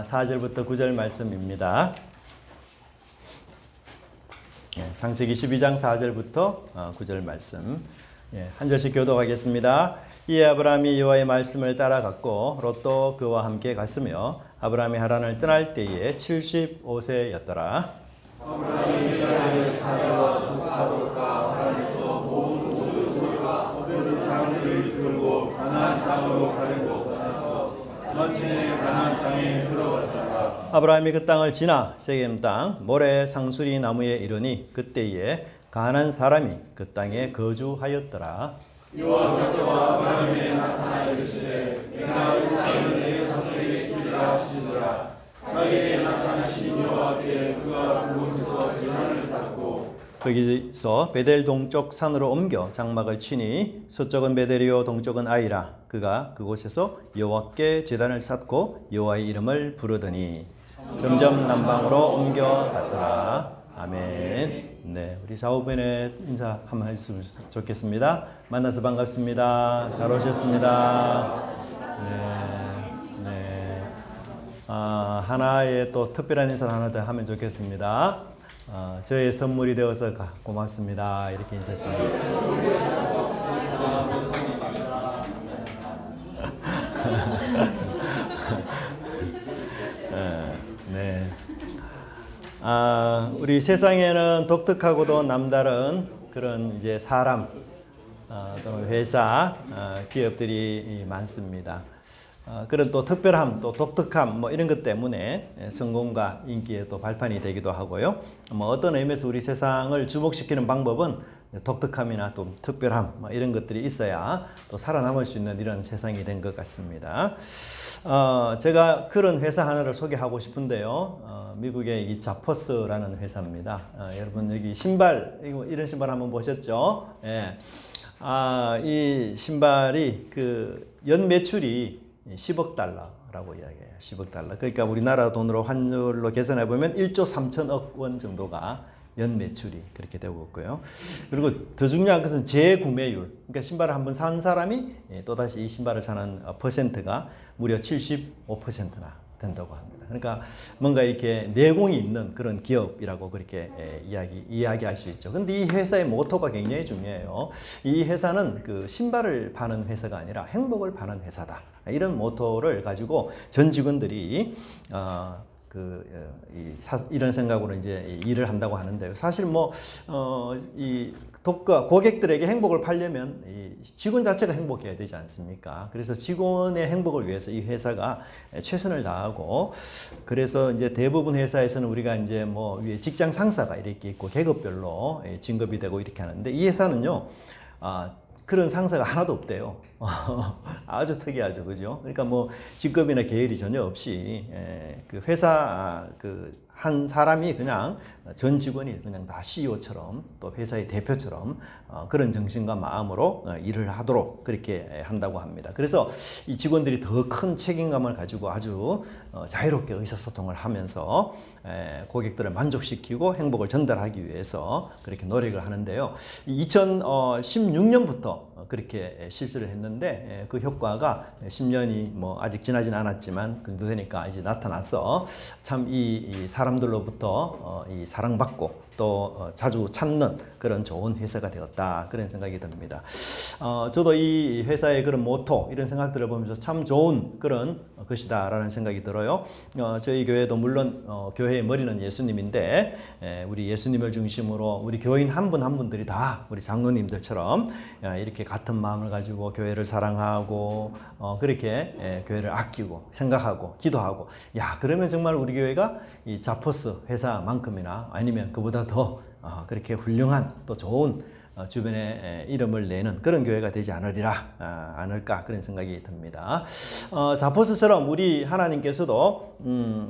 4절부터 9절 말씀입니다. 창세기 12장 4절부터 9절 말씀. 한 절씩 교독하겠습니다. 이에 아브라함이 여호와의 말씀을 따라갔고 롯도 그와 함께 갔으며 아브라함이 하란을 떠날 때에 75세였더라. 아브라함이 여호와의 사자와 조카 롯과 하란에서 모든 소유와 모든 사람들을 이끌고 가나안 땅으로 가려고 떠나서 마침내 가나안 땅에 들어갔더라. 아브라함이 그 땅을 지나 세겜 땅 모레 상수리 나무에 이르니 그때에 가나안 사람이 그 땅에 거주하였더라. 여호와께서 아브라함에게 나타나 이르시되 내가 이 땅을 내 자손에게 주리라 하시니라. 자기에게 나타나신 여호와께 그가 그곳에서 제단을 쌓고 거기서 베델 동쪽 산으로 옮겨 장막을 치니 서쪽은 베델이요 동쪽은 아이라. 그가 그곳에서 여호와께 제단을 쌓고 여호와의 이름을 부르더니 점점 남방으로 옮겨갔더라. 아멘. 네, 우리 좌우변에 인사 한번 해주시면 좋겠습니다. 만나서 반갑습니다. 잘 오셨습니다. 네. 하나의 또 특별한 인사를 하나 더 하면 좋겠습니다. 저의 선물이 되어서 고맙습니다. 이렇게 인사드립니다. 네. 우리 세상에는 독특하고도 남다른 그런 이제 사람 또는 회사, 기업들이 많습니다. 그런 또 특별함, 또 독특함 뭐 이런 것 때문에 성공과 인기에 또 발판이 되기도 하고요. 뭐 어떤 의미에서 우리 세상을 주목시키는 방법은 독특함이나 또 특별함 뭐 이런 것들이 있어야 또 살아남을 수 있는 이런 세상이 된 것 같습니다. 제가 그런 회사 하나를 소개하고 싶은데요. 미국의 이 자포스라는 회사입니다. 여러분 여기 신발 이런 신발 한번 보셨죠? 예. 이 신발이 그 연 매출이 10억 달러라고 이야기해요. 10억 달러. 그러니까 우리나라 돈으로 환율로 계산해 보면 1조 3천억 원 정도가 연 매출이 그렇게 되고 있고요. 그리고 더 중요한 것은 재구매율. 그러니까 신발을 한번 산 사람이 또다시 이 신발을 사는 퍼센트가 무려 75%나 된다고 합니다. 그러니까 뭔가 이렇게 내공이 있는 그런 기업이라고 그렇게 이야기할 수 있죠. 근데 이 회사의 모토가 굉장히 중요해요. 이 회사는 그 신발을 파는 회사가 아니라 행복을 파는 회사다. 이런 모토를 가지고 전 직원들이 이런 생각으로 이제 일을 한다고 하는데요. 사실 이 고객들에게 행복을 팔려면 이 직원 자체가 행복해야 되지 않습니까? 그래서 직원의 행복을 위해서 이 회사가 최선을 다하고, 그래서 이제 대부분 회사에서는 우리가 이제 뭐 위에 직장 상사가 이렇게 있고 계급별로 진급이 되고 이렇게 하는데, 이 회사는요, 그런 상사가 하나도 없대요. 아주 특이하죠, 그죠? 그러니까 뭐 직급이나 계열이 전혀 없이 그 회사 한 사람이 그냥 전 직원이 그냥 다 CEO처럼 또 회사의 대표처럼 그런 정신과 마음으로 일을 하도록 그렇게 한다고 합니다. 그래서 이 직원들이 더 큰 책임감을 가지고 아주 자유롭게 의사소통을 하면서 고객들을 만족시키고 행복을 전달하기 위해서 그렇게 노력을 하는데요. 2016년부터 그렇게 실시를 했는데 그 효과가 10년이 뭐 아직 지나진 않았지만 그 정도 되니까 이제 나타나서 참 이 사람들로부터 이 사랑받고 또 자주 찾는 그런 좋은 회사가 되었다, 그런 생각이 듭니다. 저도 이 회사의 그런 모토 이런 생각들을 보면서 참 좋은 그런 것이다 라는 생각이 들어요. 저희 교회도 물론 교회의 머리는 예수님인데 우리 예수님을 중심으로 우리 교인 한 분 한 분들이 다 우리 장로님들처럼 이렇게 같은 마음을 가지고 교회를 사랑하고 그렇게 교회를 아끼고 생각하고 기도하고, 그러면 정말 우리 교회가 이 자포스 회사만큼이나 아니면 그보다 더 그렇게 훌륭한 또 좋은 주변에 이름을 내는 그런 교회가 되지 않을까 그런 생각이 듭니다. 자포스처럼 우리 하나님께서도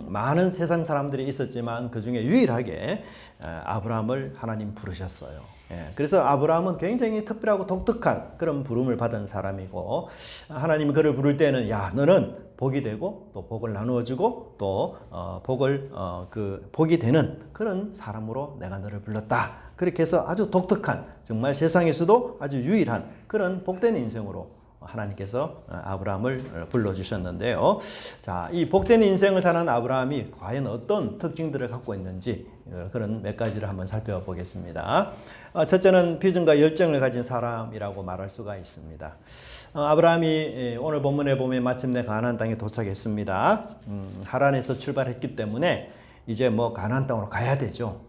많은 세상 사람들이 있었지만 그 중에 유일하게 아브라함을 하나님 부르셨어요. 그래서 아브라함은 굉장히 특별하고 독특한 그런 부름을 받은 사람이고, 하나님이 그를 부를 때는 너는 복이 되고 또 복을 나누어 주고 또 복이 되는 그런 사람으로 내가 너를 불렀다. 그렇게 해서 아주 독특한, 정말 세상에서도 아주 유일한 그런 복된 인생으로 하나님께서 아브라함을 불러주셨는데요. 자, 이 복된 인생을 사는 아브라함이 과연 어떤 특징들을 갖고 있는지 그런 몇 가지를 한번 살펴보겠습니다. 첫째는 비전과 열정을 가진 사람이라고 말할 수가 있습니다. 아브라함이 오늘 본문에 보면 마침내 가나안 땅에 도착했습니다. 하란에서 출발했기 때문에 이제 뭐 가나안 땅으로 가야 되죠.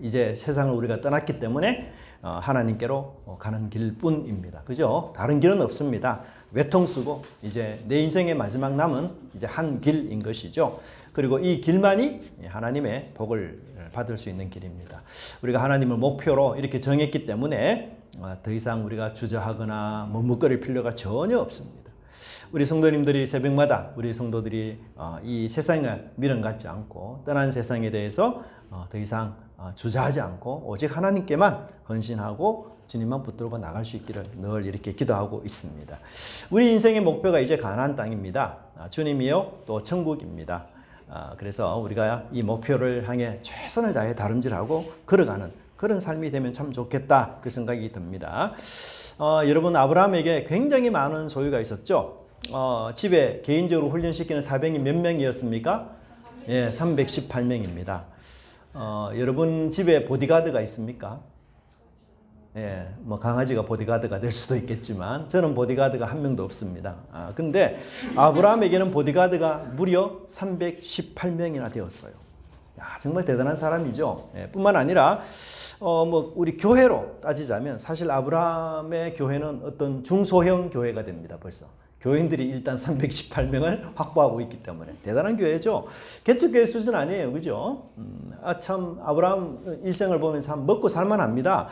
이제 세상을 우리가 떠났기 때문에 하나님께로 가는 길뿐입니다. 그죠? 다른 길은 없습니다. 외통수고 이제 내 인생의 마지막 남은 이제 한 길인 것이죠. 그리고 이 길만이 하나님의 복을 받을 수 있는 길입니다. 우리가 하나님을 목표로 이렇게 정했기 때문에 더 이상 우리가 주저하거나 머뭇거릴 필요가 전혀 없습니다. 우리 성도님들이 새벽마다 우리 성도들이 이 세상에 미련 갖지 않고 떠난 세상에 대해서 더 이상 주저하지 않고 오직 하나님께만 헌신하고 주님만 붙들고 나갈 수 있기를 늘 이렇게 기도하고 있습니다. 우리 인생의 목표가 이제 가나안 땅입니다. 주님이요 또 천국입니다. 그래서 우리가 이 목표를 향해 최선을 다해 다름질하고 걸어가는 그런 삶이 되면 참 좋겠다 그 생각이 듭니다. 여러분 아브라함에게 굉장히 많은 소유가 있었죠. 집에 개인적으로 훈련시키는 사병이 몇 명이었습니까? 예, 318명입니다. 여러분 집에 보디가드가 있습니까? 예, 뭐 강아지가 보디가드가 될 수도 있겠지만 저는 보디가드가 한 명도 없습니다. 근데 아브라함에게는 보디가드가 무려 318명이나 되었어요. 야, 정말 대단한 사람이죠. 예, 뿐만 아니라 뭐 우리 교회로 따지자면 사실 아브라함의 교회는 어떤 중소형 교회가 됩니다. 벌써. 교인들이 일단 318명을 확보하고 있기 때문에 대단한 교회죠. 개척교회 수준 아니에요. 그죠? 참 아브라함 일생을 보면 참 먹고 살만합니다.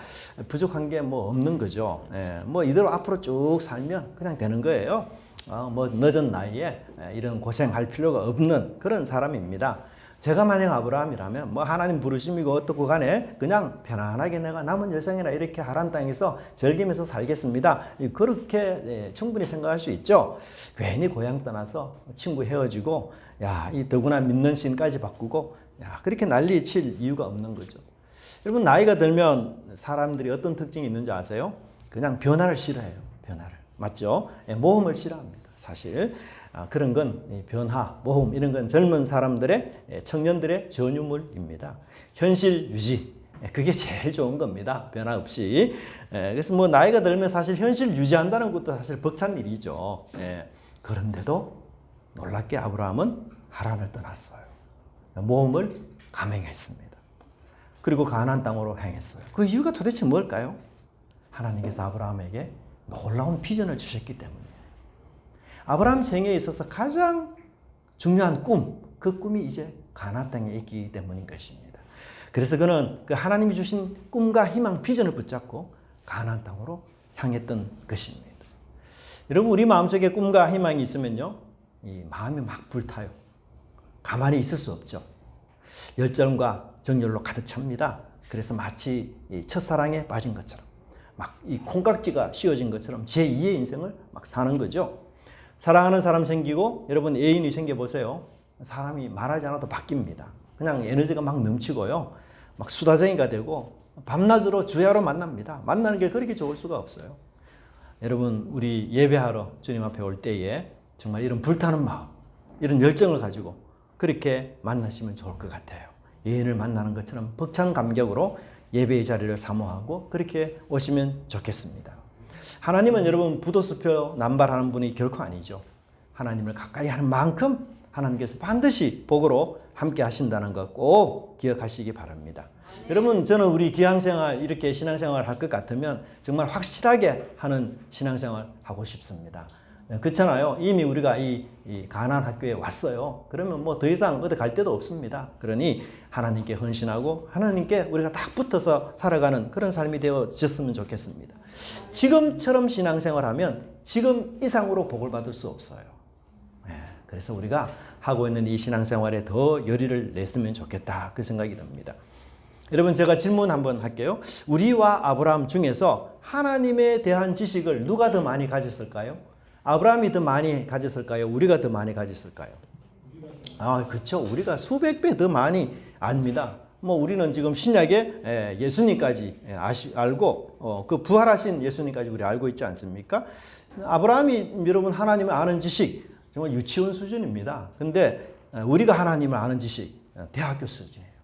부족한 게 뭐 없는 거죠. 예, 뭐 이대로 앞으로 쭉 살면 그냥 되는 거예요. 뭐 늦은 나이에 이런 고생할 필요가 없는 그런 사람입니다. 제가 만약 아브라함이라면 뭐 하나님 부르심이고 어떻고 간에 그냥 편안하게 내가 남은 여생이나 이렇게 하란 땅에서 즐기면서 살겠습니다. 그렇게 충분히 생각할 수 있죠. 괜히 고향 떠나서 친구 헤어지고 이 더구나 믿는 신까지 바꾸고 그렇게 난리 칠 이유가 없는 거죠. 여러분 나이가 들면 사람들이 어떤 특징이 있는지 아세요? 그냥 변화를 싫어해요. 변화를. 맞죠? 모험을 싫어합니다. 사실. 그런 건 변화, 모험 이런 건 젊은 사람들의 청년들의 전유물입니다. 현실 유지 그게 제일 좋은 겁니다. 변화 없이. 그래서 뭐 나이가 들면 사실 현실 유지한다는 것도 사실 벅찬 일이죠. 그런데도 놀랍게 아브라함은 하란을 떠났어요. 모험을 감행했습니다. 그리고 가나안 땅으로 향했어요. 그 이유가 도대체 뭘까요? 하나님께서 아브라함에게 놀라운 비전을 주셨기 때문에. 아브라함 생애에 있어서 가장 중요한 꿈, 그 꿈이 이제 가나안 땅에 있기 때문인 것입니다. 그래서 그는 그 하나님이 주신 꿈과 희망, 비전을 붙잡고 가나안 땅으로 향했던 것입니다. 여러분 우리 마음속에 꿈과 희망이 있으면요, 이 마음이 막 불타요. 가만히 있을 수 없죠. 열정과 정열로 가득 찹니다. 그래서 마치 첫사랑에 빠진 것처럼 막 이 콩깍지가 씌워진 것처럼 제2의 인생을 막 사는 거죠. 사랑하는 사람 생기고 여러분 애인이 생겨보세요. 사람이 말하지 않아도 바뀝니다. 그냥 에너지가 막 넘치고요. 막 수다쟁이가 되고 밤낮으로 주야로 만납니다. 만나는 게 그렇게 좋을 수가 없어요. 여러분 우리 예배하러 주님 앞에 올 때에 정말 이런 불타는 마음, 이런 열정을 가지고 그렇게 만나시면 좋을 것 같아요. 애인을 만나는 것처럼 벅찬 감격으로 예배의 자리를 사모하고 그렇게 오시면 좋겠습니다. 하나님은 여러분 부도수표 남발하는 분이 결코 아니죠. 하나님을 가까이 하는 만큼 하나님께서 반드시 복으로 함께 하신다는 것 꼭 기억하시기 바랍니다. 여러분 저는 우리 기왕생활 이렇게 신앙생활 할 것 같으면 정말 확실하게 하는 신앙생활 하고 싶습니다. 그렇잖아요. 이미 우리가 이 가나안 학교에 왔어요. 그러면 뭐 더 이상 어디 갈 데도 없습니다. 그러니 하나님께 헌신하고 하나님께 우리가 딱 붙어서 살아가는 그런 삶이 되어졌으면 좋겠습니다. 지금처럼 신앙생활하면 지금 이상으로 복을 받을 수 없어요. 그래서 우리가 하고 있는 이 신앙생활에 더 열의를 냈으면 좋겠다 그 생각이 듭니다. 여러분 제가 질문 한번 할게요. 우리와 아브라함 중에서 하나님에 대한 지식을 누가 더 많이 가졌을까요? 아브라함이 더 많이 가졌을까요? 우리가 더 많이 가졌을까요? 그렇죠. 우리가 수백 배 더 많이 압니다. 뭐 우리는 지금 신약에 예수님까지 알고 그 부활하신 예수님까지 우리 알고 있지 않습니까? 아브라함이 여러분 하나님을 아는 지식 정말 유치원 수준입니다. 근데 우리가 하나님을 아는 지식 대학교 수준이에요.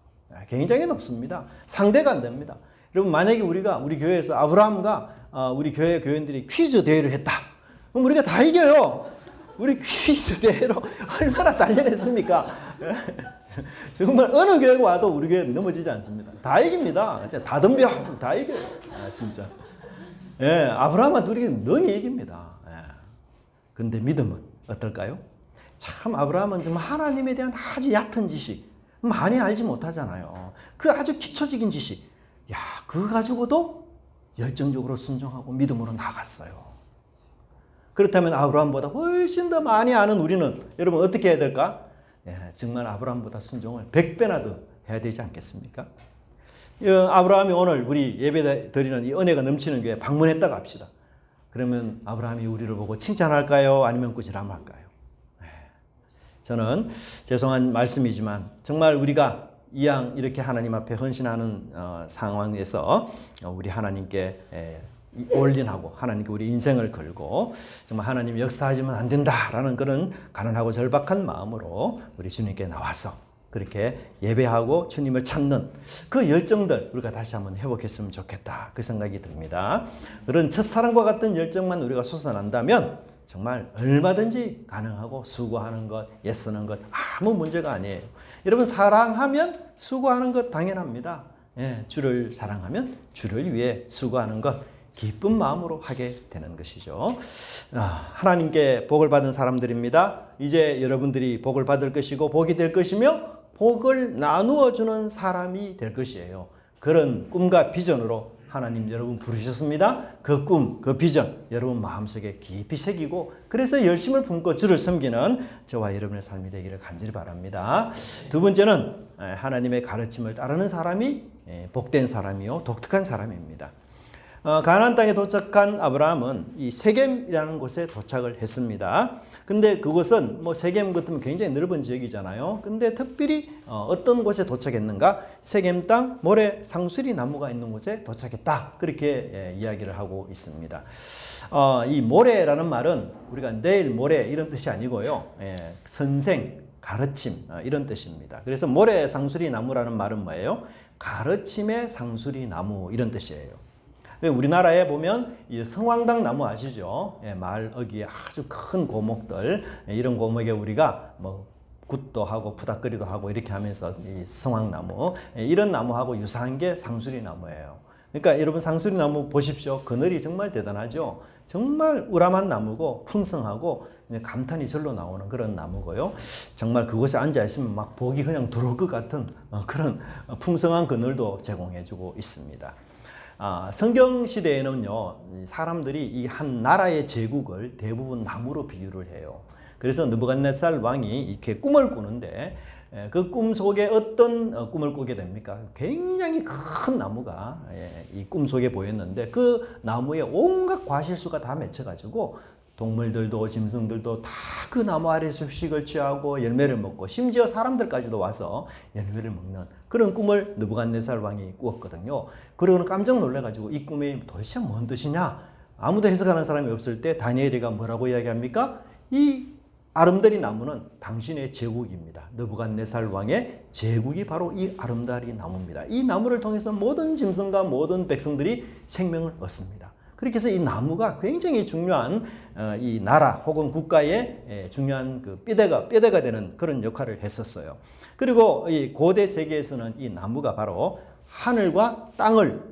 굉장히 높습니다. 상대가 안 됩니다. 여러분 만약에 우리 교회에서 아브라함과 우리 교회 교인들이 퀴즈 대회를 했다. 그럼 우리가 다 이겨요. 우리 퀴즈 대회로 얼마나 단련했습니까? 정말 어느 교회가 와도 우리 교회 넘어지지 않습니다. 다 이깁니다. 다 덤벼 다 이겨요. 진짜. 아브라함과 둘이 능히 이깁니다. 근데 믿음은 어떨까요? 참 아브라함은 정말 하나님에 대한 아주 얕은 지식 많이 알지 못하잖아요. 그 아주 기초적인 지식 그거 가지고도 열정적으로 순종하고 믿음으로 나갔어요. 그렇다면 아브라함보다 훨씬 더 많이 아는 우리는 여러분 어떻게 해야 될까? 정말 아브라함보다 순종을 100배나 더 해야 되지 않겠습니까? 아브라함이 오늘 우리 예배 드리는 이 은혜가 넘치는 교회 방문했다고 합시다. 그러면 아브라함이 우리를 보고 칭찬할까요? 아니면 꾸지람할까요? 저는 죄송한 말씀이지만 정말 우리가 이왕 이렇게 하나님 앞에 헌신하는 상황에서 우리 하나님께 올인하고 하나님께 우리 인생을 걸고 정말 하나님 역사하지면 안 된다라는 그런 가난하고 절박한 마음으로 우리 주님께 나와서 그렇게 예배하고 주님을 찾는 그 열정들 우리가 다시 한번 회복했으면 좋겠다 그 생각이 듭니다. 그런 첫사랑과 같은 열정만 우리가 솟아난다면 정말 얼마든지 가능하고 수고하는 것, 애쓰는 것 아무 문제가 아니에요. 여러분 사랑하면 수고하는 것 당연합니다. 주를 사랑하면 주를 위해 수고하는 것 기쁜 마음으로 하게 되는 것이죠. 하나님께 복을 받은 사람들입니다. 이제 여러분들이 복을 받을 것이고 복이 될 것이며 복을 나누어 주는 사람이 될 것이에요. 그런 꿈과 비전으로 하나님 여러분 부르셨습니다. 그 꿈, 그 비전 여러분 마음속에 깊이 새기고 그래서 열심을 품고 주를 섬기는 저와 여러분의 삶이 되기를 간절히 바랍니다. 두 번째는 하나님의 가르침을 따르는 사람이 복된 사람이요 독특한 사람입니다. 가나안 땅에 도착한 아브라함은 이 세겜이라는 곳에 도착을 했습니다. 근데 그곳은 뭐 세겜 같으면 굉장히 넓은 지역이잖아요. 근데 특별히 어떤 곳에 도착했는가? 세겜 땅 모래 상수리 나무가 있는 곳에 도착했다. 그렇게 이야기를 하고 있습니다. 이 모래라는 말은 우리가 내일 모레 이런 뜻이 아니고요. 선생, 가르침 이런 뜻입니다. 그래서 모래 상수리 나무라는 말은 뭐예요? 가르침의 상수리 나무 이런 뜻이에요. 우리나라에 보면 이 성황당 나무 아시죠? 말 어귀에 아주 큰 고목들 이런 고목에 우리가 뭐 굿도 하고 푸닥거리도 하고 이렇게 하면서 이 성황나무 이런 나무하고 유사한 게 상수리 나무예요. 그러니까 여러분 상수리 나무 보십시오. 그늘이 정말 대단하죠. 정말 우람한 나무고 풍성하고 감탄이 절로 나오는 그런 나무고요. 정말 그곳에 앉아 있으면 막 복이 그냥 들어올 것 같은 그런 풍성한 그늘도 제공해주고 있습니다. 성경 시대에는요, 사람들이 이 한 나라의 제국을 대부분 나무로 비유를 해요. 그래서 느부갓네살 왕이 이렇게 꿈을 꾸는데 그 꿈 속에 어떤 꿈을 꾸게 됩니까? 굉장히 큰 나무가 이 꿈 속에 보였는데 그 나무에 온갖 과실수가 다 맺혀가지고 동물들도 짐승들도 다 그 나무 아래에서 휴식을 취하고 열매를 먹고 심지어 사람들까지도 와서 열매를 먹는 그런 꿈을 느부갓네살 왕이 꾸었거든요. 그러고는 깜짝 놀라가지고 이 꿈이 도대체 뭔 뜻이냐? 아무도 해석하는 사람이 없을 때 다니엘이가 뭐라고 이야기합니까? 이 아름다리 나무는 당신의 제국입니다. 느부갓네살 왕의 제국이 바로 이 아름다리 나무입니다. 이 나무를 통해서 모든 짐승과 모든 백성들이 생명을 얻습니다. 그렇게 해서 이 나무가 굉장히 중요한 이 나라 혹은 국가의 중요한 그 뼈대가 되는 그런 역할을 했었어요. 그리고 이 고대 세계에서는 이 나무가 바로 하늘과 땅을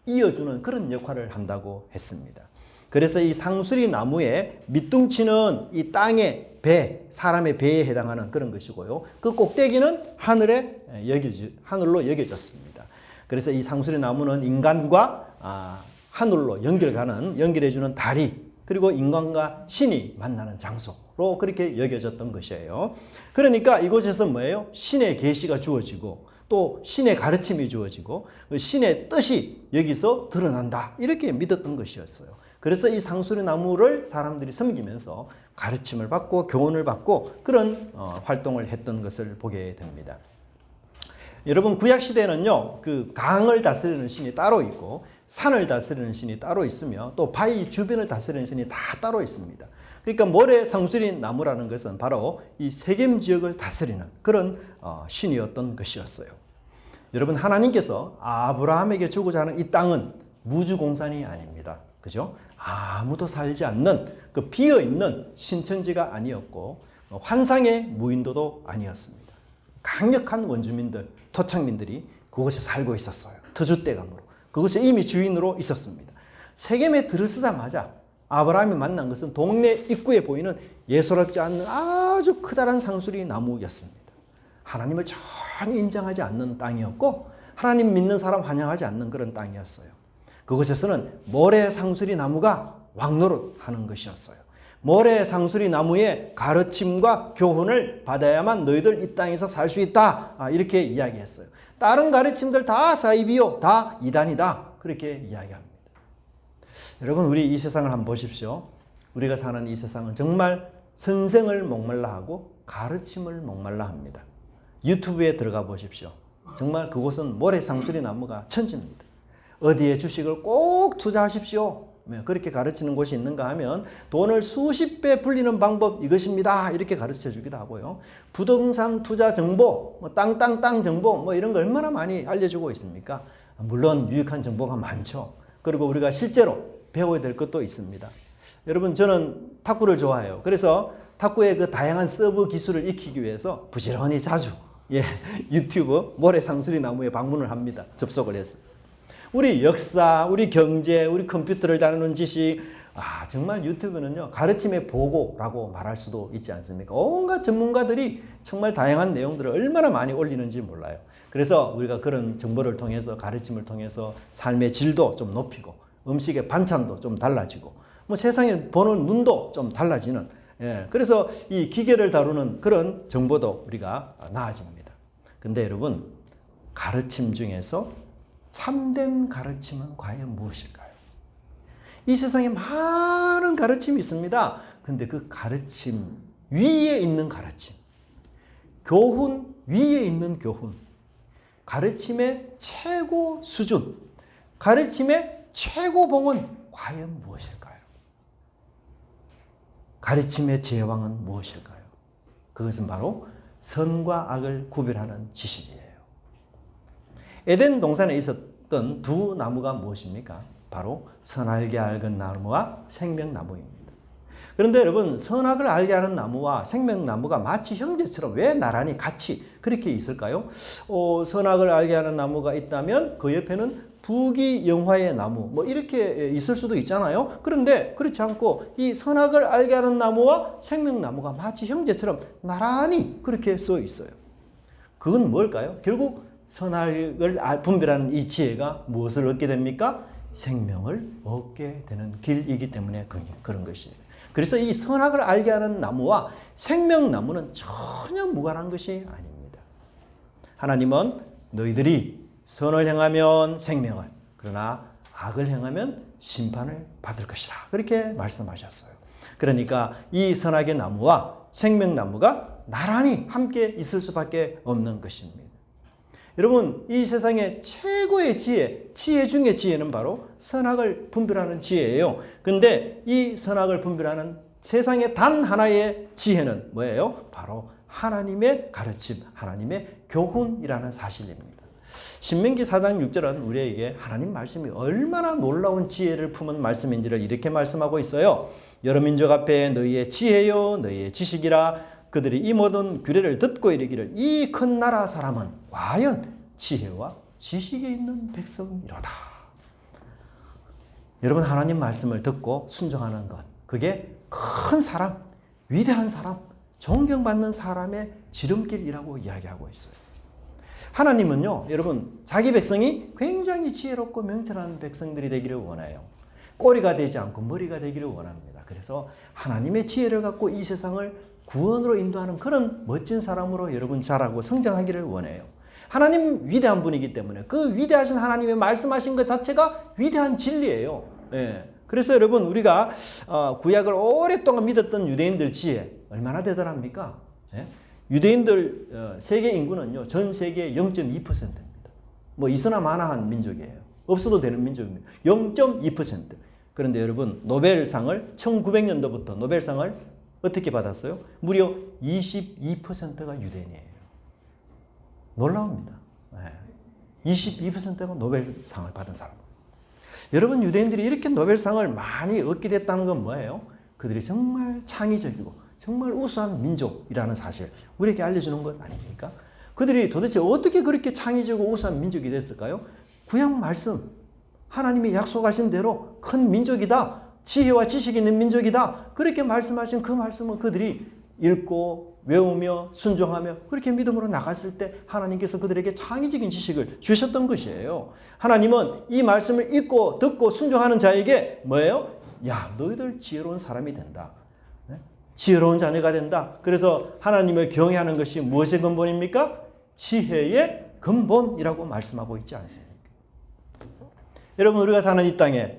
이어주는 그런 역할을 한다고 했습니다. 그래서 이 상수리 나무의 밑둥치는 이 땅의 배, 사람의 배에 해당하는 그런 것이고요. 그 꼭대기는 하늘로 여겨졌습니다. 그래서 이 상수리 나무는 인간과 하늘로 연결해주는 다리, 그리고 인간과 신이 만나는 장소로 그렇게 여겨졌던 것이에요. 그러니까 이곳에서 뭐예요? 신의 계시가 주어지고 또 신의 가르침이 주어지고 신의 뜻이 여기서 드러난다. 이렇게 믿었던 것이었어요. 그래서 이 상수리 나무를 사람들이 섬기면서 가르침을 받고 교훈을 받고 그런 활동을 했던 것을 보게 됩니다. 여러분 구약 시대에는요, 그 강을 다스리는 신이 따로 있고 산을 다스리는 신이 따로 있으며 또 바위 주변을 다스리는 신이 다 따로 있습니다. 그러니까 모래 상수리 나무라는 것은 바로 이 세겜 지역을 다스리는 그런 신이었던 것이었어요. 여러분 하나님께서 아브라함에게 주고자 하는 이 땅은 무주공산이 아닙니다. 그죠? 아무도 살지 않는 그 비어있는 신천지가 아니었고 환상의 무인도도 아니었습니다. 강력한 원주민들, 토착민들이 그곳에 살고 있었어요. 터줏대감으로. 그곳에 이미 주인으로 있었습니다. 세겜에 들어서자마자 아브라함이 만난 것은 동네 입구에 보이는 예사롭지 않는 아주 크다란 상수리 나무였습니다. 하나님을 전혀 인정하지 않는 땅이었고 하나님 믿는 사람 환영하지 않는 그런 땅이었어요. 그곳에서는 모래 상수리 나무가 왕노릇하는 것이었어요. 모래 상수리 나무의 가르침과 교훈을 받아야만 너희들 이 땅에서 살 수 있다. 이렇게 이야기했어요. 다른 가르침들 다 사이비요, 다 이단이다. 그렇게 이야기합니다. 여러분 우리 이 세상을 한번 보십시오. 우리가 사는 이 세상은 정말 선생을 목말라 하고 가르침을 목말라 합니다. 유튜브에 들어가 보십시오. 정말 그곳은 모래 상수리 나무가 천지입니다. 어디에 주식을 꼭 투자하십시오. 그렇게 가르치는 곳이 있는가 하면 돈을 수십 배 불리는 방법 이것입니다. 이렇게 가르쳐 주기도 하고요. 부동산 투자 정보, 땅 정보 이런 거 얼마나 많이 알려주고 있습니까? 물론 유익한 정보가 많죠. 그리고 우리가 실제로 배워야 될 것도 있습니다. 여러분 저는 탁구를 좋아해요. 그래서 탁구의 그 다양한 서브 기술을 익히기 위해서 부지런히 자주 유튜브 모래 상수리 나무에 방문을 합니다. 접속을 해서. 우리 역사, 우리 경제, 우리 컴퓨터를 다루는 지식, 정말 유튜브는요 가르침의 보고라고 말할 수도 있지 않습니까? 온갖 전문가들이 정말 다양한 내용들을 얼마나 많이 올리는지 몰라요. 그래서 우리가 그런 정보를 통해서 가르침을 통해서 삶의 질도 좀 높이고 음식의 반찬도 좀 달라지고 세상에 보는 눈도 좀 달라지는 그래서 이 기계를 다루는 그런 정보도 우리가 나아집니다. 근데 여러분 가르침 중에서 참된 가르침은 과연 무엇일까요? 이 세상에 많은 가르침이 있습니다. 근데 그 가르침 위에 있는 가르침, 교훈 위에 있는 교훈, 가르침의 최고 수준, 가르침의 최고봉은 과연 무엇일까요? 가르침의 제왕은 무엇일까요? 그것은 바로 선과 악을 구별하는 지식이에요. 에덴 동산에 있었던 두 나무가 무엇입니까? 바로 선알게 알건 나무와 생명나무입니다. 그런데 여러분 선악을 알게 하는 나무와 생명나무가 마치 형제처럼 왜 나란히 같이 그렇게 있을까요? 선악을 알게 하는 나무가 있다면 그 옆에는 부귀영화의 나무 이렇게 있을 수도 있잖아요. 그런데 그렇지 않고 이 선악을 알게 하는 나무와 생명나무가 마치 형제처럼 나란히 그렇게 써 있어요. 그건 뭘까요? 결국 선악을 분별하는 이 지혜가 무엇을 얻게 됩니까? 생명을 얻게 되는 길이기 때문에 그런 것이에요. 그래서 이 선악을 알게 하는 나무와 생명나무는 전혀 무관한 것이 아닙니다. 하나님은 너희들이 선을 행하면 생명을, 그러나 악을 행하면 심판을 받을 것이라 그렇게 말씀하셨어요. 그러니까 이 선악의 나무와 생명나무가 나란히 함께 있을 수밖에 없는 것입니다. 여러분 이 세상의 최고의 지혜 중의 지혜는 바로 선악을 분별하는 지혜예요. 근데 이 선악을 분별하는 세상의 단 하나의 지혜는 뭐예요? 바로 하나님의 가르침, 하나님의 교훈이라는 사실입니다. 신명기 4장 6절은 우리에게 하나님 말씀이 얼마나 놀라운 지혜를 품은 말씀인지를 이렇게 말씀하고 있어요. 여러 민족 앞에 너희의 지혜요 너희의 지식이라 그들이 이 모든 규례를 듣고 이르기를 이 큰 나라 사람은 과연 지혜와 지식이 있는 백성이로다. 여러분 하나님 말씀을 듣고 순종하는 것 그게 큰 사람, 위대한 사람, 존경받는 사람의 지름길이라고 이야기하고 있어요. 하나님은요 여러분 자기 백성이 굉장히 지혜롭고 명철한 백성들이 되기를 원해요. 꼬리가 되지 않고 머리가 되기를 원합니다. 그래서 하나님의 지혜를 갖고 이 세상을 구원으로 인도하는 그런 멋진 사람으로 여러분 자라고 성장하기를 원해요. 하나님 위대한 분이기 때문에 그 위대하신 하나님의 말씀하신 것 자체가 위대한 진리예요. 그래서 여러분 우리가 구약을 오랫동안 믿었던 유대인들 지혜 얼마나 대단합니까? 유대인들 세계 인구는요, 전 세계의 0.2%입니다. 뭐 있으나 마나한 민족이에요. 없어도 되는 민족입니다. 0.2%. 그런데 여러분, 노벨상을 1900년도부터 노벨상을 어떻게 받았어요? 무려 22%가 유대인이에요. 놀라웁니다. 22%가 노벨상을 받은 사람. 여러분, 유대인들이 이렇게 노벨상을 많이 얻게 됐다는 건 뭐예요? 그들이 정말 창의적이고 정말 우수한 민족이라는 사실, 우리에게 알려주는 것 아닙니까? 그들이 도대체 어떻게 그렇게 창의적이고 우수한 민족이 됐을까요? 구약 말씀, 하나님이 약속하신 대로 큰 민족이다, 지혜와 지식이 있는 민족이다, 그렇게 말씀하신 그 말씀을 그들이 읽고 외우며 순종하며 그렇게 믿음으로 나갔을 때 하나님께서 그들에게 창의적인 지식을 주셨던 것이에요. 하나님은 이 말씀을 읽고 듣고 순종하는 자에게 뭐예요? 야, 너희들 지혜로운 사람이 된다. 지혜로운 자녀가 된다. 그래서 하나님을 경외하는 것이 무엇의 근본입니까? 지혜의 근본이라고 말씀하고 있지 않습니까? 여러분, 우리가 사는 이 땅에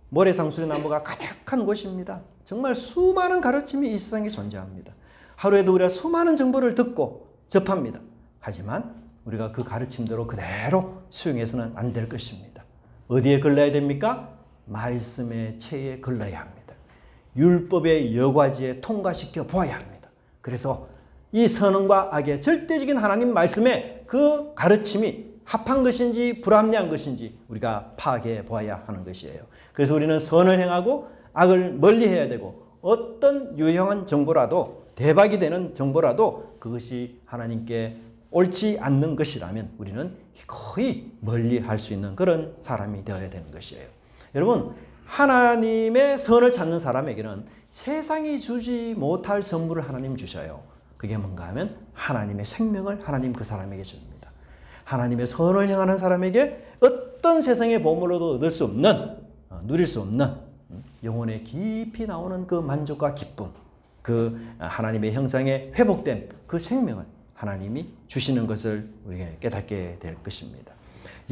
모래상수리 나무가 가득한 곳입니다. 정말 수많은 가르침이 이 세상에 존재합니다. 하루에도 우리가 수많은 정보를 듣고 접합니다. 하지만 우리가 그 가르침대로 그대로 수용해서는 안 될 것입니다. 어디에 걸러야 됩니까? 말씀의 체에 걸러야 합니다. 율법의 여과지에 통과시켜 보아야 합니다. 그래서 이 선언과 악의 절대적인 하나님 말씀에 그 가르침이 합한 것인지 불합리한 것인지 우리가 파악해 보아야 하는 것이에요. 그래서 우리는 선을 행하고 악을 멀리해야 되고, 어떤 유용한 정보라도, 대박이 되는 정보라도 그것이 하나님께 옳지 않는 것이라면 우리는 거의 멀리할 수 있는 그런 사람이 되어야 되는 것이에요. 여러분, 하나님의 선을 찾는 사람에게는 세상이 주지 못할 선물을 하나님 주셔요. 그게 뭔가 하면 하나님의 생명을 하나님 그 사람에게 줍니다. 하나님의 선을 행하는 사람에게 어떤 세상의 보물로도 얻을 수 없는, 누릴 수 없는 영혼에 깊이 나오는 그 만족과 기쁨, 그 하나님의 형상에 회복된 그 생명을 하나님이 주시는 것을 우리가 깨닫게 될 것입니다.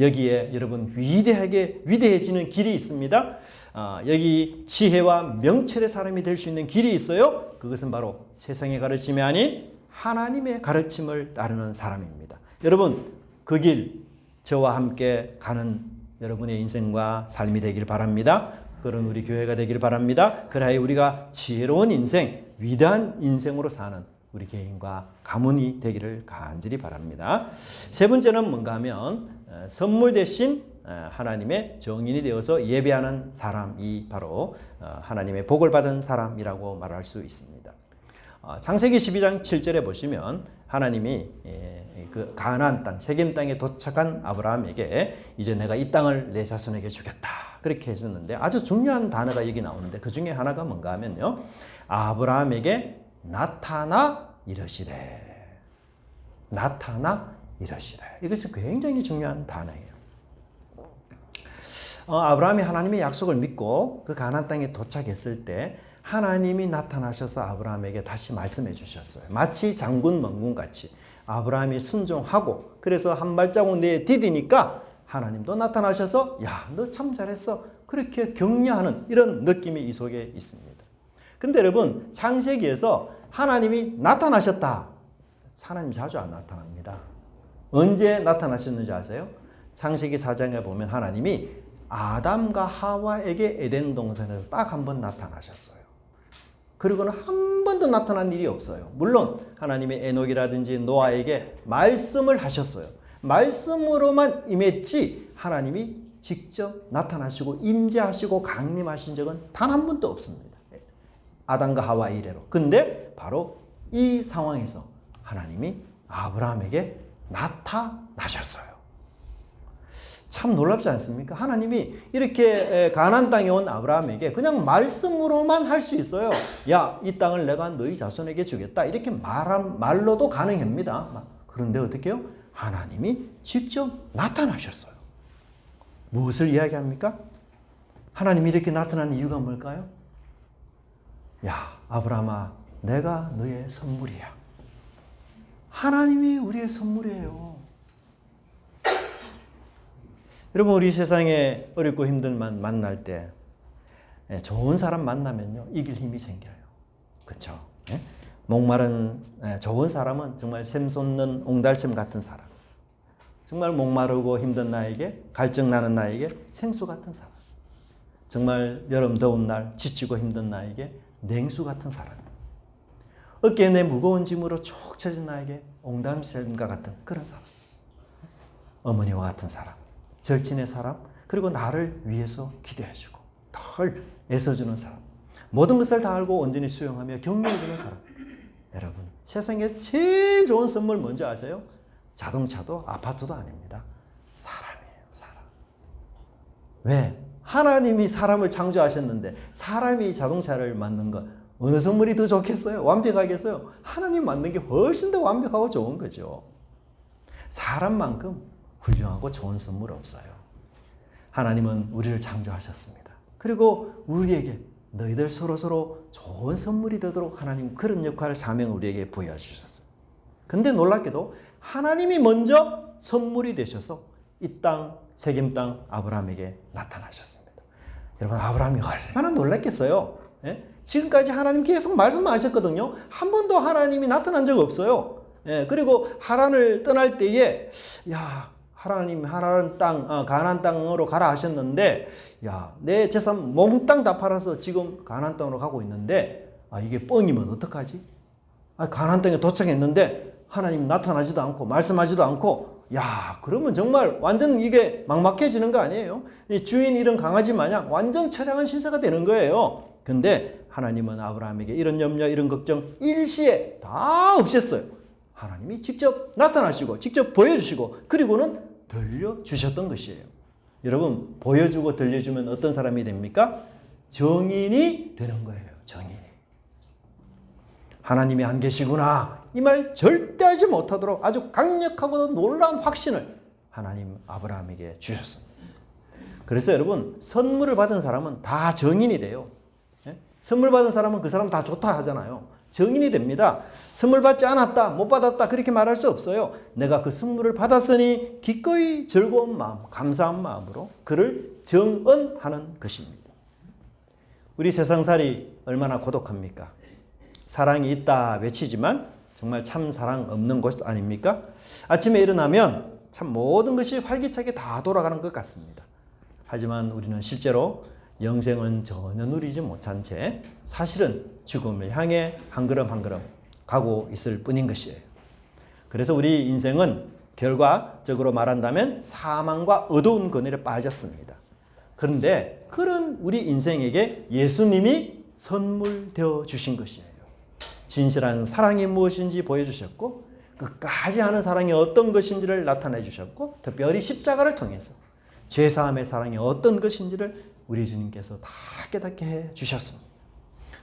여기에 여러분, 위대해지는 길이 있습니다. 여기 지혜와 명철의 사람이 될 수 있는 길이 있어요. 그것은 바로 세상의 가르침이 아닌 하나님의 가르침을 따르는 사람입니다. 여러분, 그 길 저와 함께 가는 여러분의 인생과 삶이 되길 바랍니다. 그런 우리 교회가 되길 바랍니다. 그래야 우리가 지혜로운 인생, 위대한 인생으로 사는 우리 개인과 가문이 되기를 간절히 바랍니다. 세 번째는 뭔가 하면 선물 대신 하나님의 정인이 되어서 예배하는 사람이 바로 하나님의 복을 받은 사람이라고 말할 수 있습니다. 창세기 12장 7절에 보시면 하나님이 그 가나안 땅, 세겜 땅에 도착한 아브라함에게 이제 내가 이 땅을 내 자손에게 주겠다, 그렇게 했었는데 아주 중요한 단어가 여기 나오는데 그 중에 하나가 뭔가 하면요, 아브라함에게 나타나 이르시되. 나타나 이르시되. 이것이 굉장히 중요한 단어예요. 아브라함이 하나님의 약속을 믿고 그 가나안 땅에 도착했을 때 하나님이 나타나셔서 아브라함에게 다시 말씀해 주셨어요. 마치 장군 멍군 같이 아브라함이 순종하고 그래서 한 발자국 내에 디디니까 하나님도 나타나셔서 야, 너 참 잘했어, 그렇게 격려하는 이런 느낌이 이 속에 있습니다. 근데 여러분, 창세기에서 하나님이 나타나셨다. 하나님 자주 안 나타납니다. 언제 나타나셨는지 아세요? 창세기 4장에 보면 하나님이 아담과 하와에게 에덴 동산에서 딱 한 번 나타나셨어요. 그리고는 한 번도 나타난 일이 없어요. 물론 하나님이 에녹이라든지 노아에게 말씀을 하셨어요. 말씀으로만 임했지 하나님이 직접 나타나시고 임재하시고 강림하신 적은 단 한 번도 없습니다. 아담과 하와 이래로. 근데 바로 이 상황에서 하나님이 아브라함에게 나타나셨어요. 참 놀랍지 않습니까? 하나님이 이렇게 가나안 땅에 온 아브라함에게 그냥 말씀으로만 할 수 있어요. 야, 이 땅을 내가 너희 자손에게 주겠다, 이렇게 말로도 가능합니다. 그런데 어떻게 해요? 하나님이 직접 나타나셨어요. 무엇을 이야기합니까? 하나님이 이렇게 나타나는 이유가 뭘까요? 야, 아브라함아, 내가 너의 선물이야. 하나님이 우리의 선물이에요. 여러분, 우리 세상에 어렵고 힘들만 만날 때 좋은 사람 만나면요, 이길 힘이 생겨요. 그렇죠? 목마른 좋은 사람은 정말 샘솟는 옹달샘 같은 사람. 정말 목마르고 힘든 나에게, 갈증 나는 나에게 생수 같은 사람. 정말 여름 더운 날 지치고 힘든 나에게 냉수 같은 사람. 어깨에 내 무거운 짐으로 쭉 처진 나에게 옹달샘과 같은 그런 사람. 어머니와 같은 사람. 절친의 사람. 그리고 나를 위해서 기도해주고 덜 애써주는 사람. 모든 것을 다 알고 온전히 수용하며 격려해주는 사람. 여러분, 세상에 제일 좋은 선물 뭔지 아세요? 자동차도 아파트도 아닙니다. 사람이에요. 사람. 왜? 하나님이 사람을 창조하셨는데 사람이 자동차를 만든 것 어느 선물이 더 좋겠어요? 완벽하겠어요? 하나님 만든 게 훨씬 더 완벽하고 좋은 거죠. 사람만큼 훌륭하고 좋은 선물 없어요. 하나님은 우리를 창조하셨습니다. 그리고 우리에게 너희들 서로서로 좋은 선물이 되도록 하나님 그런 역할, 사명을 우리에게 부여해 주셨어요. 근데 놀랍게도 하나님이 먼저 선물이 되셔서 이 땅, 세겜 땅 아브라함에게 나타나셨습니다. 여러분, 아브라함이 얼마나 놀랐겠어요? 예? 지금까지 하나님 계속 말씀하셨거든요. 한 번도 하나님이 나타난 적 없어요. 예, 그리고 하란을 떠날 때에 하나님 하나는 땅, 가나안 땅으로 가라 하셨는데 내 재산 몽땅 다 팔아서 지금 가나안 땅으로 가고 있는데 이게 뻥이면 어떡하지? 가나안 땅에 도착했는데 하나님 나타나지도 않고 말씀하지도 않고 그러면 정말 완전 이게 막막해지는 거 아니에요? 이 주인 잃은 강아지 마냥 완전 처량한 신세가 되는 거예요. 근데 하나님은 아브라함에게 이런 염려, 이런 걱정 일시에 다 없앴어요. 하나님이 직접 나타나시고 직접 보여주시고 그리고는 들려주셨던 것이에요. 여러분, 보여주고 들려주면 어떤 사람이 됩니까? 정인이 되는 거예요. 정인이. 하나님이 안 계시구나. 이 말 절대 하지 못하도록 아주 강력하고도 놀라운 확신을 하나님 아브라함에게 주셨습니다. 그래서 여러분, 선물을 받은 사람은 다 정인이 돼요. 선물 받은 사람은 그 사람 다 좋다 하잖아요. 정인이 됩니다. 선물 받지 않았다, 못 받았다 그렇게 말할 수 없어요. 내가 그 선물을 받았으니 기꺼이 즐거운 마음, 감사한 마음으로 그를 정언하는 것입니다. 우리 세상살이 얼마나 고독합니까? 사랑이 있다 외치지만 정말 참 사랑 없는 곳 아닙니까? 아침에 일어나면 참 모든 것이 활기차게 다 돌아가는 것 같습니다. 하지만 우리는 실제로 영생은 전혀 누리지 못한 채 사실은 죽음을 향해 한 걸음 한 걸음 가고 있을 뿐인 것이에요. 그래서 우리 인생은 결과적으로 말한다면 사망과 어두운 그늘에 빠졌습니다. 그런데 그런 우리 인생에게 예수님이 선물되어 주신 것이에요. 진실한 사랑이 무엇인지 보여주셨고 끝까지 하는 사랑이 어떤 것인지를 나타내 주셨고 특별히 십자가를 통해서 죄사함의 사랑이 어떤 것인지를 우리 주님께서 다 깨닫게 해 주셨습니다.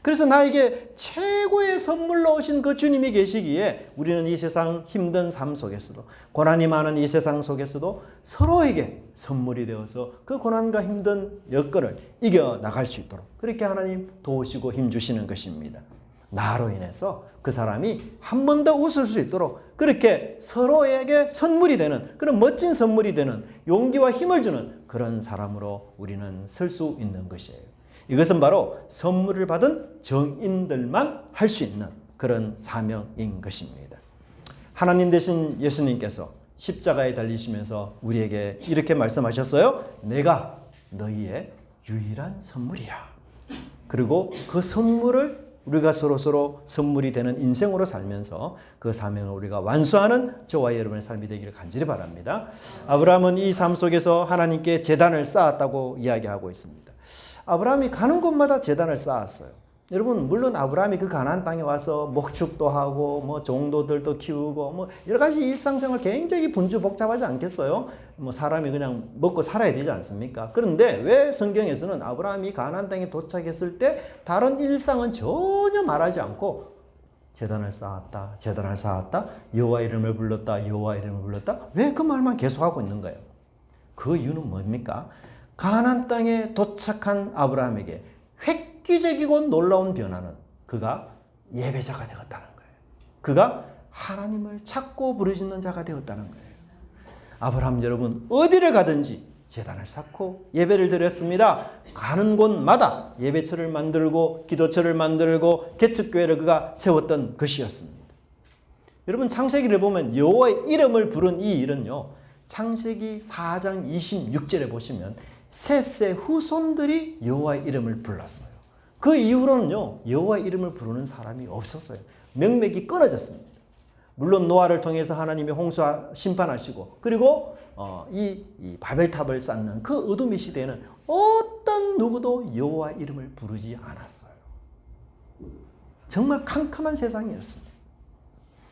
그래서 나에게 최고의 선물로 오신 그 주님이 계시기에 우리는 이 세상 힘든 삶 속에서도 고난이 많은 이 세상 속에서도 서로에게 선물이 되어서 그 고난과 힘든 여건을 이겨나갈 수 있도록 그렇게 하나님 도우시고 힘주시는 것입니다. 나로 인해서 그 사람이 한 번 더 웃을 수 있도록 그렇게 서로에게 선물이 되는 그런 멋진 선물이 되는 용기와 힘을 주는 그런 사람으로 우리는 설 수 있는 것이에요. 이것은 바로 선물을 받은 정인들만 할 수 있는 그런 사명인 것입니다. 하나님 되신 예수님께서 십자가에 달리시면서 우리에게 이렇게 말씀하셨어요. 내가 너희의 유일한 선물이야. 그리고 그 선물을 우리가 서로서로 선물이 되는 인생으로 살면서 그 사명을 우리가 완수하는 저와 여러분의 삶이 되기를 간절히 바랍니다. 아브라함은 이 삶 속에서 하나님께 제단을 쌓았다고 이야기하고 있습니다. 아브라함이 가는 곳마다 제단을 쌓았어요. 여러분, 물론 아브라함이 그 가나안 땅에 와서 목축도 하고 종도들도 키우고 여러 가지 일상생활 굉장히 분주복잡하지 않겠어요? 사람이 그냥 먹고 살아야 되지 않습니까? 그런데 왜 성경에서는 아브라함이 가나안 땅에 도착했을 때 다른 일상은 전혀 말하지 않고 제단을 쌓았다, 제단을 쌓았다, 여호와 이름을 불렀다, 여호와 이름을 불렀다, 왜 그 말만 계속하고 있는 거예요? 그 이유는 뭡니까? 가나안 땅에 도착한 아브라함에게 획기적이고 놀라운 변화는 그가 예배자가 되었다는 거예요. 그가 하나님을 찾고 부르짖는 자가 되었다는 거예요. 아브라함 여러분, 어디를 가든지 제단을 쌓고 예배를 드렸습니다. 가는 곳마다 예배처를 만들고 기도처를 만들고 개척교회를 그가 세웠던 것이었습니다. 여러분 창세기를 보면 여호와의 이름을 부른 이 일은요. 창세기 4장 26절에 보시면 셋의 후손들이 여호와의 이름을 불렀어요. 그 이후로는요. 여호와의 이름을 부르는 사람이 없었어요. 명맥이 끊어졌습니다. 물론 노아를 통해서 하나님이 홍수와 심판하시고 그리고 이 바벨탑을 쌓는 그 어둠의 시대에는 어떤 누구도 여호와 이름을 부르지 않았어요. 정말 캄캄한 세상이었습니다.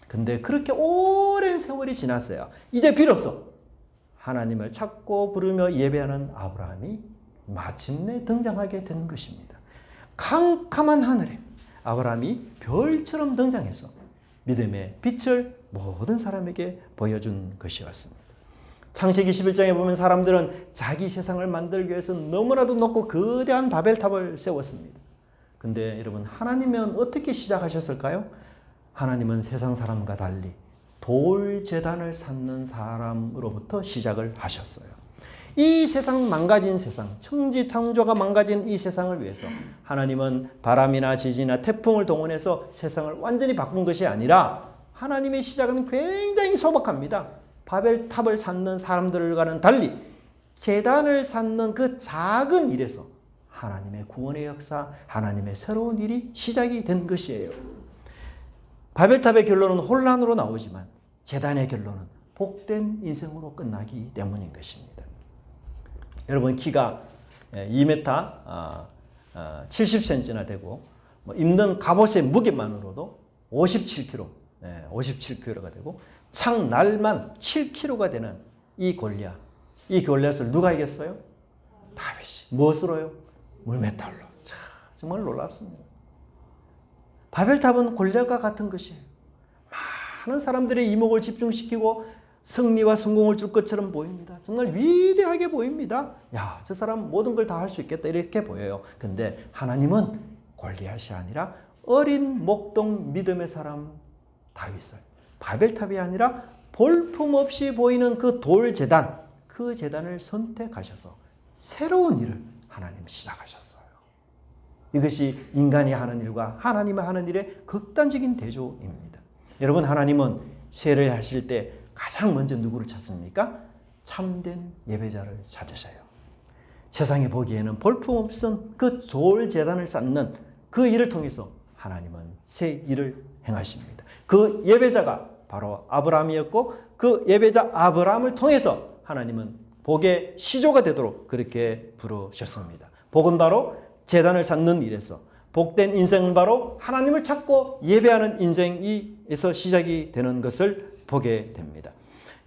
근데 그렇게 오랜 세월이 지났어요. 이제 비로소 하나님을 찾고 부르며 예배하는 아브라함이 마침내 등장하게 된 것입니다. 캄캄한 하늘에 아브라함이 별처럼 등장해서 믿음의 빛을 모든 사람에게 보여준 것이었습니다. 창세기 11장에 보면 사람들은 자기 세상을 만들기 위해서 너무나도 높고 거대한 바벨탑을 세웠습니다. 근데 여러분 하나님은 어떻게 시작하셨을까요? 하나님은 세상 사람과 달리 돌 제단을 쌓는 사람으로부터 시작을 하셨어요. 이 세상 망가진 세상, 천지 창조가 망가진 이 세상을 위해서 하나님은 바람이나 지진이나 태풍을 동원해서 세상을 완전히 바꾼 것이 아니라 하나님의 시작은 굉장히 소박합니다. 바벨탑을 쌓는 사람들과는 달리 제단을 쌓는 그 작은 일에서 하나님의 구원의 역사, 하나님의 새로운 일이 시작이 된 것이에요. 바벨탑의 결론은 혼란으로 나오지만 제단의 결론은 복된 인생으로 끝나기 때문인 것입니다. 여러분 키가 2m 70cm나 되고 입는 갑옷의 무게만으로도 57kg가 되고 창날만 7kg가 되는 이 골리앗을 누가 이겼어요? 다윗이. 무엇으로요? 물메탈로. 정말 놀랍습니다. 바벨탑은 골리앗과 같은 것이에요. 많은 사람들의 이목을 집중시키고 승리와 성공을 줄 것처럼 보입니다. 정말 위대하게 보입니다. 야, 저 사람 모든 걸 다 할 수 있겠다 이렇게 보여요. 근데 하나님은 골리앗이 아니라 어린 목동 믿음의 사람 다윗을 바벨탑이 아니라 볼품없이 보이는 그 돌제단, 그 제단을 선택하셔서 새로운 일을 하나님 시작하셨어요. 이것이 인간이 하는 일과 하나님이 하는 일의 극단적인 대조입니다. 여러분 하나님은 세를 하실 때 가장 먼저 누구를 찾습니까? 참된 예배자를 찾으셔요. 세상에 보기에는 볼품없은 그 돌제단을 쌓는 그 일을 통해서 하나님은 새 일을 행하십니다. 그 예배자가 바로 아브라함이었고 그 예배자 아브라함을 통해서 하나님은 복의 시조가 되도록 그렇게 부르셨습니다. 복은 바로 제단을 쌓는 일에서, 복된 인생은 바로 하나님을 찾고 예배하는 인생에서 시작이 되는 것을 보게 됩니다.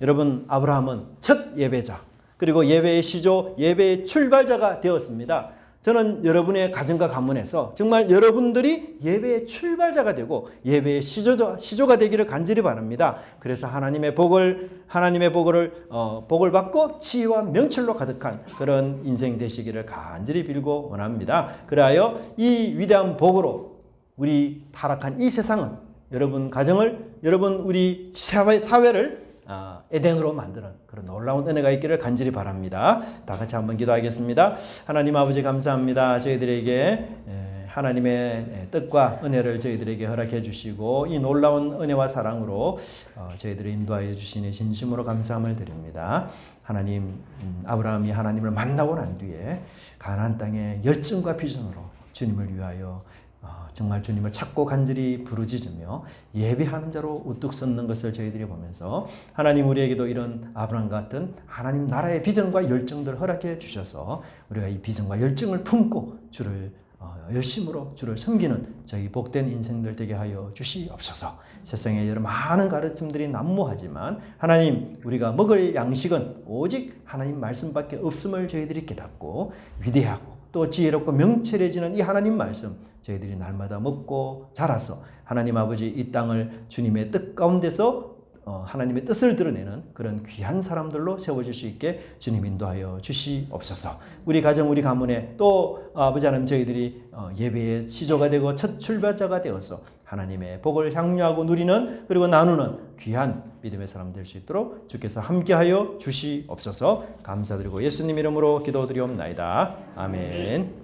여러분 아브라함은 첫 예배자 그리고 예배의 시조, 예배의 출발자가 되었습니다. 저는 여러분의 가정과 가문에서 정말 여러분들이 예배의 출발자가 되고 예배의 시조가 되기를 간절히 바랍니다. 그래서 하나님의 복을 받고 지혜와 명철로 가득한 그런 인생 되시기를 간절히 빌고 원합니다. 그리하여 이 위대한 복으로 우리 타락한 이 세상은 여러분 가정을, 여러분 우리 사회를 에덴으로 만드는 그런 놀라운 은혜가 있기를 간절히 바랍니다. 다 같이 한번 기도하겠습니다. 하나님 아버지 감사합니다. 저희들에게 하나님의 뜻과 은혜를 저희들에게 허락해 주시고 이 놀라운 은혜와 사랑으로 저희들을 인도하여 주시니 진심으로 감사함을 드립니다. 하나님, 아브라함이 하나님을 만나고 난 뒤에 가나안 땅의 열정과 비전으로 주님을 위하여 정말 주님을 찾고 간절히 부르짖으며 예배하는 자로 우뚝 섰는 것을 저희들이 보면서 하나님 우리에게도 이런 아브라함 같은 하나님 나라의 비전과 열정들을 허락해 주셔서 우리가 이 비전과 열정을 품고 주를 열심으로 주를 섬기는 저희 복된 인생들 되게 하여 주시옵소서. 세상에 여러 많은 가르침들이 난무하지만 하나님 우리가 먹을 양식은 오직 하나님 말씀밖에 없음을 저희들이 깨닫고 위대하고 또 지혜롭고 명철해지는 이 하나님 말씀 저희들이 날마다 먹고 자라서 하나님 아버지 이 땅을 주님의 뜻 가운데서 하나님의 뜻을 드러내는 그런 귀한 사람들로 세워질 수 있게 주님 인도하여 주시옵소서. 우리 가정, 우리 가문에 또 아버지 하나님 저희들이 예배의 시조가 되고 첫 출발자가 되어서 하나님의 복을 향유하고 누리는 그리고 나누는 귀한 믿음의 사람 될 수 있도록 주께서 함께하여 주시옵소서. 감사드리고 예수님 이름으로 기도드리옵나이다. 아멘.